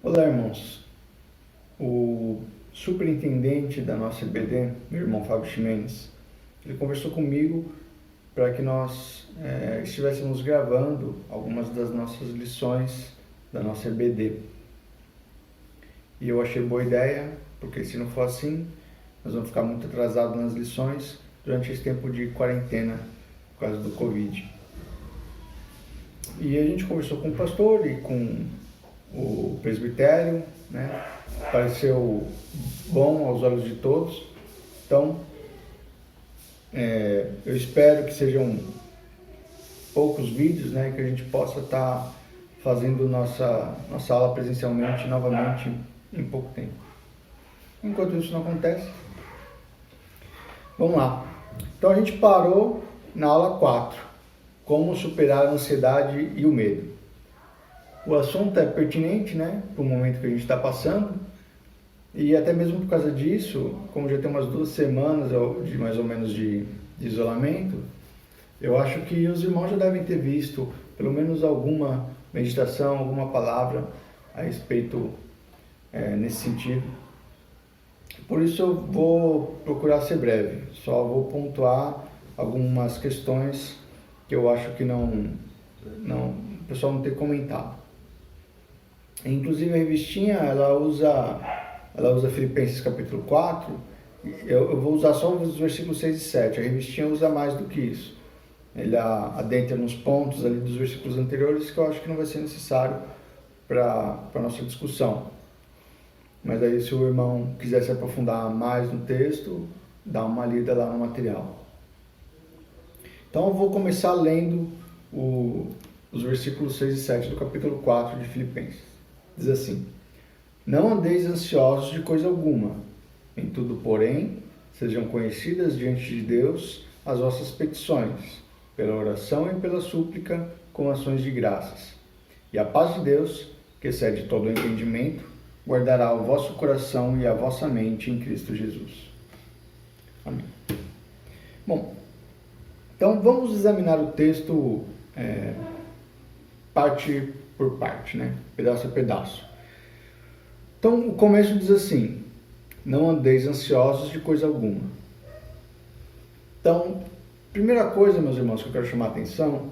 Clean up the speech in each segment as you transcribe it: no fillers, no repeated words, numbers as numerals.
Olá, irmãos. O superintendente da nossa EBD, meu irmão Fábio Ximenes, ele conversou comigo para que nós estivéssemos gravando algumas das nossas lições da nossa EBD. E eu achei boa ideia, porque se não for assim, nós vamos ficar muito atrasados nas lições durante esse tempo de quarentena por causa do Covid. E a gente conversou com o pastor e com o presbitério, né? Pareceu bom aos olhos de todos. Então, eu espero que sejam poucos vídeos, né? Que a gente possa estar fazendo nossa aula presencialmente novamente em pouco tempo. Enquanto isso não acontece, vamos lá. Então a gente parou na aula 4, como superar a ansiedade e o medo. O assunto é pertinente, né, para o momento que a gente está passando, e até mesmo por causa disso, como já tem umas 2 semanas de mais ou menos de isolamento, eu acho que os irmãos já devem ter visto pelo menos alguma meditação, alguma palavra a respeito nesse sentido. Por isso eu vou procurar ser breve, só vou pontuar algumas questões que eu acho que o pessoal não tem comentado. Inclusive a revistinha, ela usa Filipenses capítulo 4, eu vou usar só os versículos 6 e 7, a revistinha usa mais do que isso. Ele adentra nos pontos ali dos versículos anteriores que eu acho que não vai ser necessário para a nossa discussão. Mas aí se o irmão quiser se aprofundar mais no texto, dá uma lida lá no material. Então eu vou começar lendo os versículos 6 e 7 do capítulo 4 de Filipenses. Diz assim: Não andeis ansiosos de coisa alguma, em tudo, porém, sejam conhecidas diante de Deus as vossas petições, pela oração e pela súplica, com ações de graças. E a paz de Deus, que excede todo o entendimento, guardará o vosso coração e a vossa mente em Cristo Jesus. Amém. Bom, então vamos examinar o texto parte por parte, né? Pedaço a pedaço. Então o começo diz assim: não andeis ansiosos de coisa alguma. Então, primeira coisa, meus irmãos, que eu quero chamar a atenção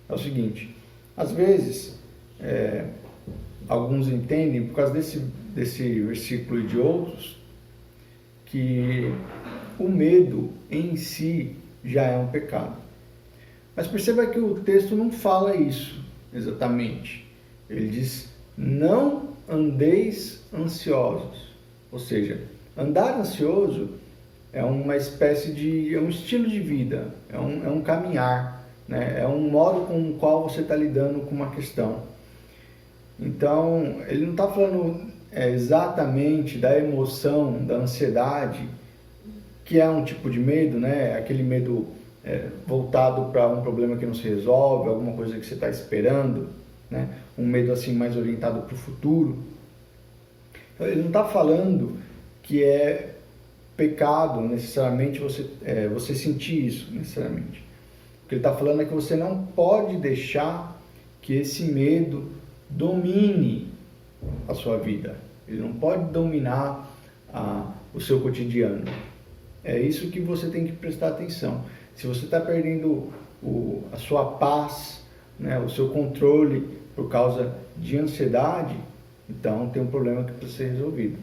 é o seguinte: às vezes alguns entendem, por causa desse versículo e de outros, que o medo em si já é um pecado. Mas perceba que o texto não fala isso exatamente. Ele diz: não andeis ansiosos. Ou seja, andar ansioso é uma espécie de... é um estilo de vida, é um caminhar, né? É um modo com o qual você está lidando com uma questão. Então, ele não está falando exatamente da emoção, da ansiedade, que é um tipo de medo, né? Aquele medo voltado para um problema que não se resolve, alguma coisa que você está esperando, né? Um medo assim mais orientado para o futuro. Então, ele não está falando que é pecado necessariamente você sentir isso necessariamente. O que ele está falando é que você não pode deixar que esse medo domine a sua vida. Ele não pode dominar o seu cotidiano. É isso que você tem que prestar atenção. Se você está perdendo a sua paz, né, o seu controle por causa de ansiedade, então tem um problema que precisa ser resolvido.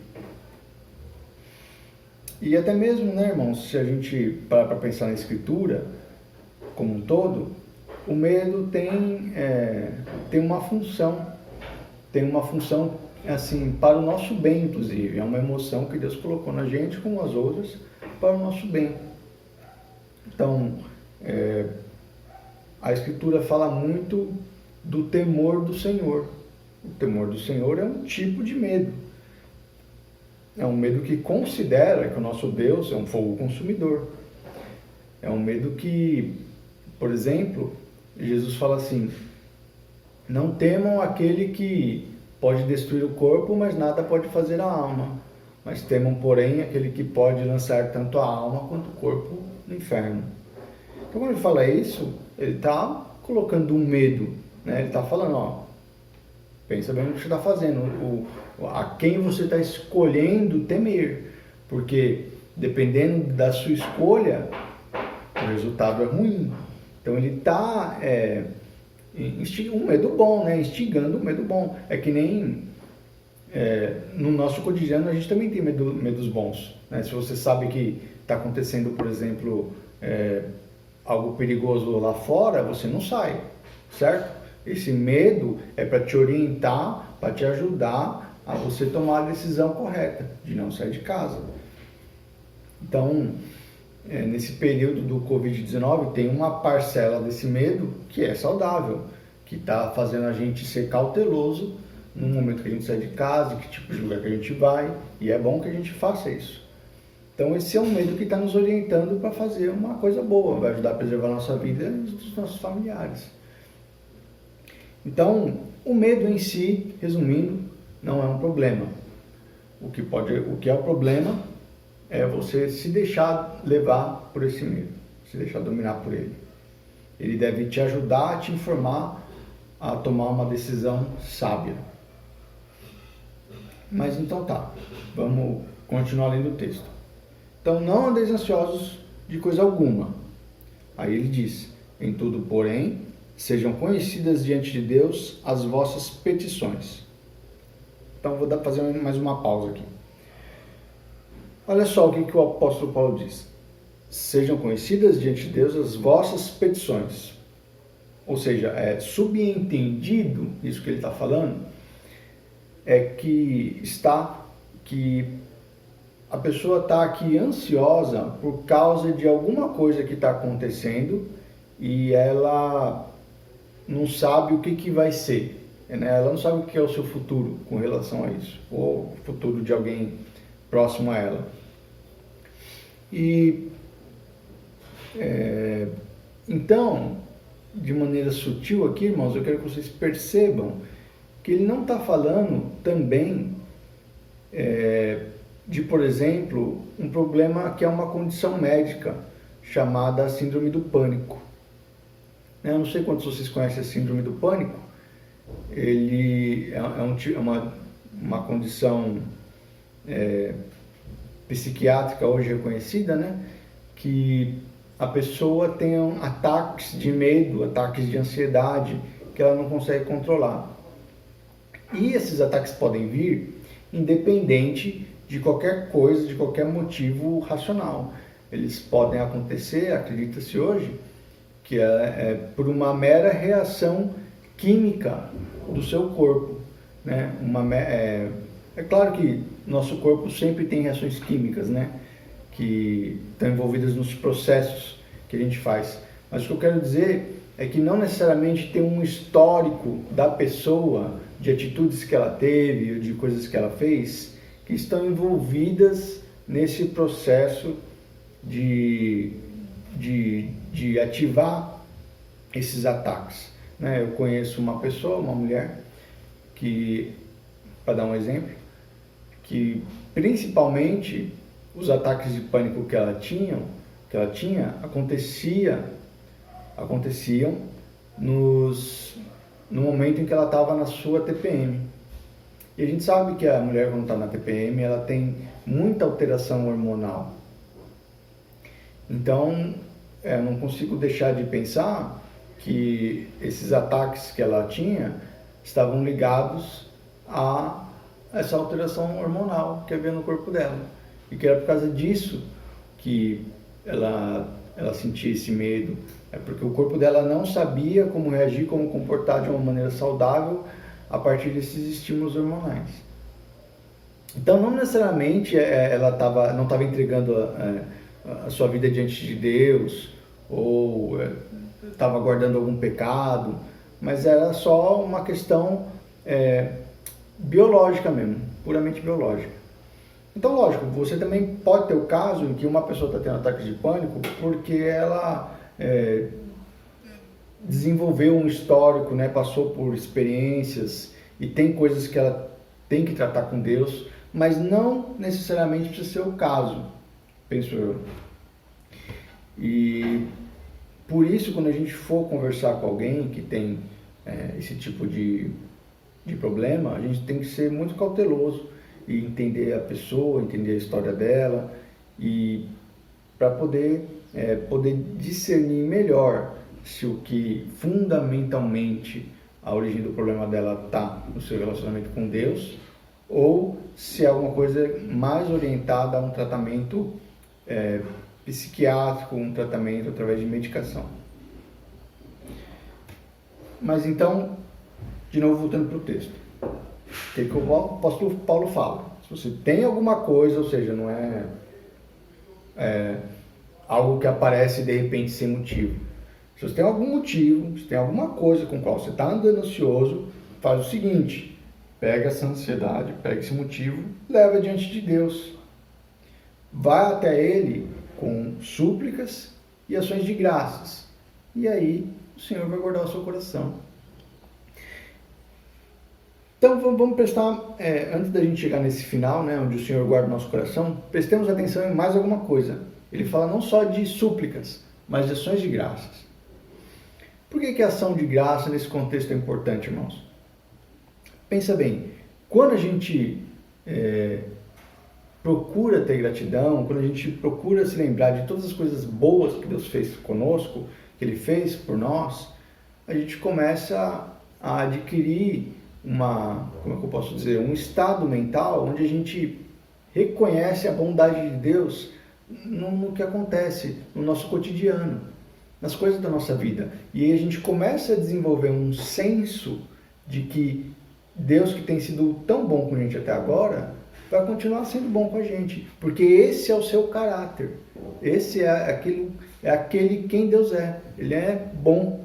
E até mesmo, né, irmãos, se a gente parar para pensar na Escritura como um todo, o medo tem uma função assim para o nosso bem, inclusive. É uma emoção que Deus colocou na gente, como as outras, para o nosso bem. Então, a Escritura fala muito do temor do Senhor. O temor do Senhor é um tipo de medo. É um medo que considera que o nosso Deus é um fogo consumidor. É um medo que, por exemplo, Jesus fala assim: não temam aquele que pode destruir o corpo, mas nada pode fazer a alma. Mas temam, porém, aquele que pode lançar tanto a alma quanto o corpo no inferno. Então, quando ele fala isso, ele está colocando um medo, né? Ele está falando, pensa bem no que você está fazendo, a quem você está escolhendo temer, porque dependendo da sua escolha, o resultado é ruim. Então ele está um medo bom, né? Instigando um medo bom. É que nem no nosso cotidiano a gente também tem medos bons, né? Se você sabe que está acontecendo, por exemplo, algo perigoso lá fora, você não sai, certo? Esse medo é para te orientar, para te ajudar a você tomar a decisão correta de não sair de casa. Então, nesse período do Covid-19, tem uma parcela desse medo que é saudável, que está fazendo a gente ser cauteloso no momento que a gente sai de casa, que tipo de lugar que a gente vai, e é bom que a gente faça isso. Então esse é um medo que está nos orientando para fazer uma coisa boa, vai ajudar a preservar a nossa vida e dos nossos familiares. Então, o medo em si, resumindo, não é um problema. O que é o problema é você se deixar levar por esse medo, se deixar dominar por ele. Ele deve te ajudar a te informar a tomar uma decisão sábia. Mas então tá, vamos continuar lendo o texto. Então, não andeis ansiosos de coisa alguma. Aí ele diz, em tudo, porém, sejam conhecidas diante de Deus as vossas petições. Então, vou fazer mais uma pausa aqui. Olha só o que o apóstolo Paulo diz. Sejam conhecidas diante de Deus as vossas petições. Ou seja, é subentendido, isso que ele está falando, é que a pessoa está aqui ansiosa por causa de alguma coisa que está acontecendo e ela não sabe o que vai ser, né? Ela não sabe o que é o seu futuro com relação a isso, ou o futuro de alguém próximo a ela. E então, de maneira sutil aqui, irmãos, eu quero que vocês percebam que ele não está falando também de, por exemplo, um problema que é uma condição médica chamada síndrome do pânico. Eu não sei quantos vocês conhecem a síndrome do pânico. Ele é uma condição psiquiátrica hoje reconhecida, né? Que a pessoa tem ataques de medo, ataques de ansiedade que ela não consegue controlar. E esses ataques podem vir independente de qualquer coisa, de qualquer motivo racional. Eles podem acontecer, acredita-se hoje, que é por uma mera reação química do seu corpo, né? É claro que nosso corpo sempre tem reações químicas, né? Que estão envolvidas nos processos que a gente faz. Mas o que eu quero dizer é que não necessariamente tem um histórico da pessoa, de atitudes que ela teve, de coisas que ela fez, que estão envolvidas nesse processo de ativar esses ataques, né? Eu conheço uma pessoa, uma mulher, que, para dar um exemplo, que principalmente os ataques de pânico que ela tinha aconteciam no momento em que ela estava na sua TPM. E a gente sabe que a mulher, quando está na TPM, ela tem muita alteração hormonal. Então, eu não consigo deixar de pensar que esses ataques que ela tinha estavam ligados a essa alteração hormonal que havia no corpo dela. E que era por causa disso que ela sentia esse medo. É porque o corpo dela não sabia como reagir, como comportar de uma maneira saudável a partir desses estímulos hormonais. Então, não necessariamente ela não estava entregando a sua vida diante de Deus, ou estava guardando algum pecado, mas era só uma questão biológica mesmo, puramente biológica. Então, lógico, você também pode ter o caso em que uma pessoa está tendo ataques de pânico porque ela desenvolveu um histórico, né, passou por experiências e tem coisas que ela tem que tratar com Deus, mas não necessariamente precisa ser o caso, penso eu. E por isso, quando a gente for conversar com alguém que tem esse tipo de de problema, a gente tem que ser muito cauteloso e entender a pessoa, entender a história dela, e para poder discernir melhor se o que fundamentalmente a origem do problema dela está no seu relacionamento com Deus, ou se é alguma coisa mais orientada a um tratamento psiquiátrico, um tratamento através de medicação. Mas então, de novo voltando para o texto, o que o apóstolo Paulo fala? Se você tem alguma coisa, ou seja, não é algo que aparece de repente sem motivo. Se você tem algum motivo, se tem alguma coisa com a qual você está andando ansioso, faz o seguinte: pega essa ansiedade, pega esse motivo, leva diante de Deus. Vai até Ele com súplicas e ações de graças. E aí o Senhor vai guardar o seu coração. Então vamos prestar, antes da gente chegar nesse final, né, onde o Senhor guarda o nosso coração, prestemos atenção em mais alguma coisa. Ele fala não só de súplicas, mas de ações de graças. Por que a ação de graça nesse contexto é importante, irmãos? Pensa bem, quando a gente procura ter gratidão, quando a gente procura se lembrar de todas as coisas boas que Deus fez conosco, que Ele fez por nós, a gente começa a adquirir um estado mental onde a gente reconhece a bondade de Deus no que acontece no nosso cotidiano, nas coisas da nossa vida. E aí a gente começa a desenvolver um senso de que Deus, que tem sido tão bom com a gente até agora, vai continuar sendo bom com a gente, porque esse é o seu caráter, esse é aquele quem Deus é, Ele é bom.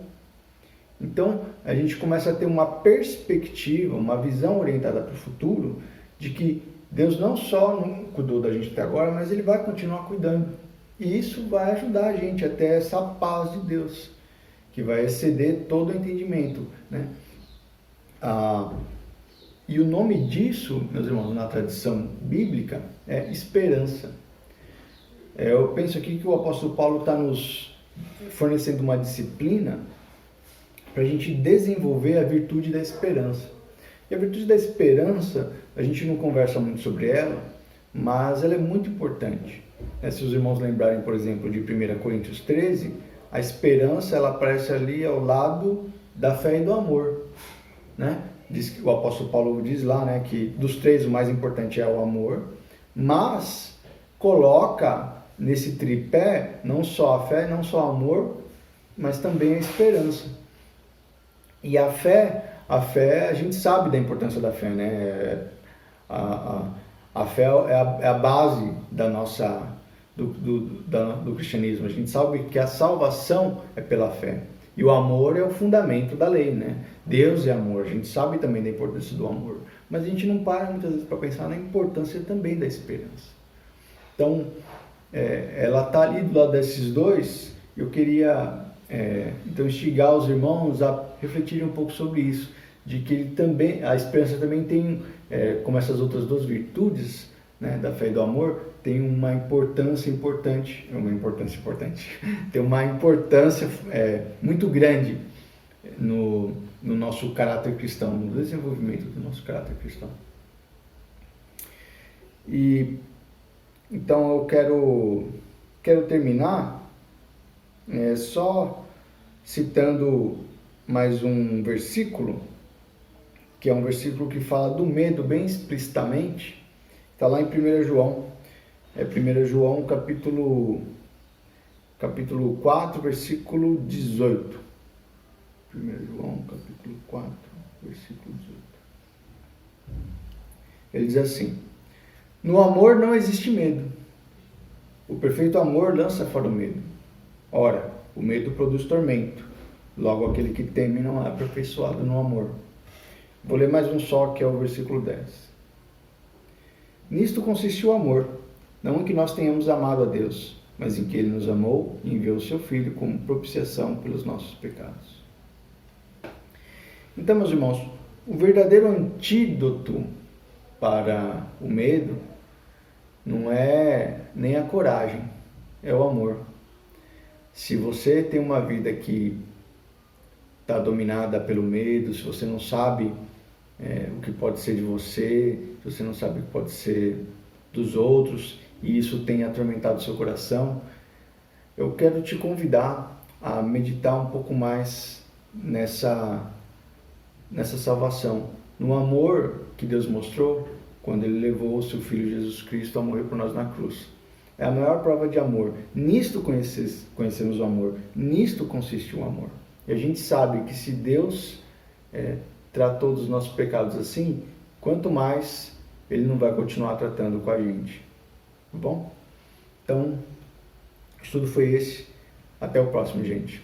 Então a gente começa a ter uma perspectiva, uma visão orientada para o futuro, de que Deus não só não cuidou da gente até agora, mas Ele vai continuar cuidando. E isso vai ajudar a gente a ter essa paz de Deus, que vai exceder todo o entendimento, né? E o nome disso, meus irmãos, na tradição bíblica, é esperança. Eu penso aqui que o apóstolo Paulo está nos fornecendo uma disciplina para a gente desenvolver a virtude da esperança. E a virtude da esperança, a gente não conversa muito sobre ela, mas ela é muito importante. Se os irmãos lembrarem, por exemplo, de 1 Coríntios 13, a esperança ela aparece ali ao lado da fé e do amor, né? Diz que o apóstolo Paulo diz lá, né, que dos três o mais importante é o amor, mas coloca nesse tripé não só a fé, não só o amor, mas também a esperança. E a fé a gente sabe da importância da fé, né? A fé é a base da nossa do cristianismo. A gente sabe que a salvação é pela fé. E o amor é o fundamento da lei, né? Deus é amor, a gente sabe também da importância do amor. Mas a gente não para muitas vezes para pensar na importância também da esperança. Então, ela está ali do lado desses dois. Eu queria, então, instigar os irmãos a refletirem um pouco sobre isso. De que a esperança também tem, como essas outras duas virtudes, né, da fé e do amor, tem uma importância importante, tem uma importância muito grande no nosso caráter cristão, no desenvolvimento do nosso caráter cristão. E então eu quero terminar só citando mais um versículo, que é um versículo que fala do medo bem explicitamente. Está lá em 1 João. 1 João capítulo 4, versículo 18. 1 João capítulo 4, versículo 18. Ele diz assim: no amor não existe medo. O perfeito amor lança fora o medo. Ora, o medo produz tormento. Logo, aquele que teme não é aperfeiçoado no amor. Vou ler mais um só, que é o versículo 10. Nisto consiste o amor, não em que nós tenhamos amado a Deus, mas em que Ele nos amou e enviou o seu Filho como propiciação pelos nossos pecados. Então, meus irmãos, o verdadeiro antídoto para o medo não é nem a coragem, é o amor. Se você tem uma vida que está dominada pelo medo, se você não sabe o que pode ser de você, se você não sabe o que pode ser dos outros, e isso tem atormentado o seu coração, eu quero te convidar a meditar um pouco mais nessa salvação, no amor que Deus mostrou quando Ele levou o seu Filho Jesus Cristo a morrer por nós na cruz. É a maior prova de amor. Nisto conhecemos o amor. Nisto consiste o amor. E a gente sabe que se Deus tratou dos nossos pecados assim, quanto mais Ele não vai continuar tratando com a gente. Tá bom? Então, o estudo foi esse. Até o próximo, gente.